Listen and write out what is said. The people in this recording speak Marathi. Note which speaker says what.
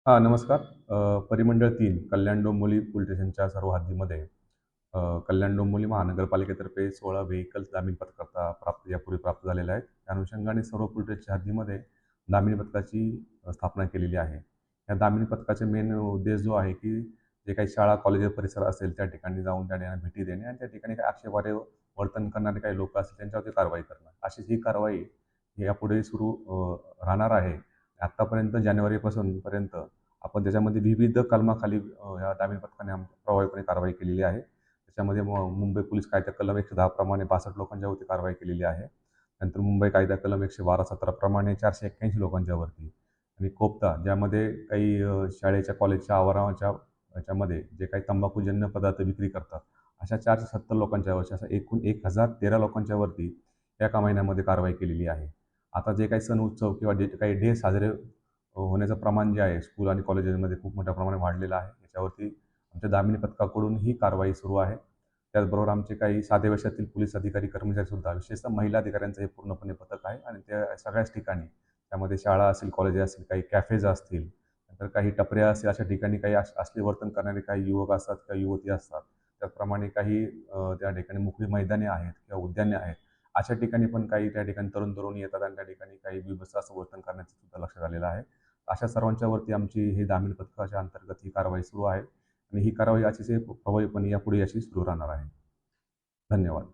Speaker 1: नमस्कार. परिमंडळ 3 कल्याण डोंबिवली पोलीस स्टेशनच्या सर्व हद्दीमध्ये कल्याण डोंबिवली महानगरपालिकेतर्फे 16 व्हेइकल्स दामिनी पथकाचा यापूर्वी प्राप्त झालेल्या आहेत. त्या अनुषंगाने सर्व पोलीस स्टेशनच्या हद्दीमध्ये दामिनी पथकाची स्थापना केलेली आहे. या दामिनी पथकाचे मेन उद्देश जो आहे, की जे काही शाळा, कॉलेज परिसर असेल त्या ठिकाणी जाऊन त्या ठिकाणी भेटी देणे आणि त्या ठिकाणी काही आक्षेपार्ह वर्तन करणारे काही लोक असतील त्यांच्यावरती कारवाई करणं. अशीच ही कारवाई यापुढे सुरू राहणार आहे. आत्तापर्यंत जानेवारीपासून पर्यंत आपण त्याच्यामध्ये विविध कलमाखाली ह्या दामिनी पथकाने प्रभावीपणे कारवाई केलेली आहे. त्याच्यामध्ये मुंबई पोलीस कायदा कलम 110 प्रमाणे 62 लोकांच्यावरती कारवाई केलेली आहे. नंतर मुंबई कायदा कलम 112-17 प्रमाणे 481 लोकांच्यावरती आणि कोपता ज्यामध्ये काही शाळेच्या, कॉलेजच्या आवाराच्या ह्याच्यामध्ये जे काही तंबाखूजन्य पदार्थ विक्री करतात, अशा 470 लोकांच्यावरती असं एकूण 1013 लोकांच्यावरती या महिन्यामध्ये कारवाई केलेली आहे. आता जे काही सण उत्सव किंवा काही डे साजरे होण्याचं प्रमाण जे आहे स्कूल आणि कॉलेजेसमध्ये खूप मोठ्या प्रमाणात वाढलेलं आहे. याच्यावरती आमच्या दामिनी पथकाकडून ही कारवाई सुरू आहे. त्याचबरोबर आमचे काही साध्या वेशातील पोलीस अधिकारी, कर्मचारीसुद्धा विशेषतः महिला अधिकाऱ्यांचं हे पूर्णपणे पथक आहे आणि त्या सगळ्याच ठिकाणी त्यामध्ये शाळा असेल, कॉलेजेस असतील, काही कॅफेज असतील, नंतर काही टपऱ्या असतील, अशा ठिकाणी काही असले वर्तन करणारे काही युवक असतात किंवा युवती असतात. त्याचप्रमाणे काही त्या ठिकाणी मोकळी मैदाने आहेत किंवा उद्याने आहेत. अशा ठिकाणी पण काही त्या ठिकाणी तरुण-तरुणी येतात आणि त्या ठिकाणी काही बीभत्स असं वर्तन करण्याचं सुद्धा लक्षात आलेलं आहे. अशा सर्वांच्यावरती आमची ही दामिनी पथकाच्या अंतर्गत ही कारवाई सुरू आहे आणि ही कारवाई अतिशय प्रभावीपणे यापुढे अशी सुरू राहणार आहे. धन्यवाद.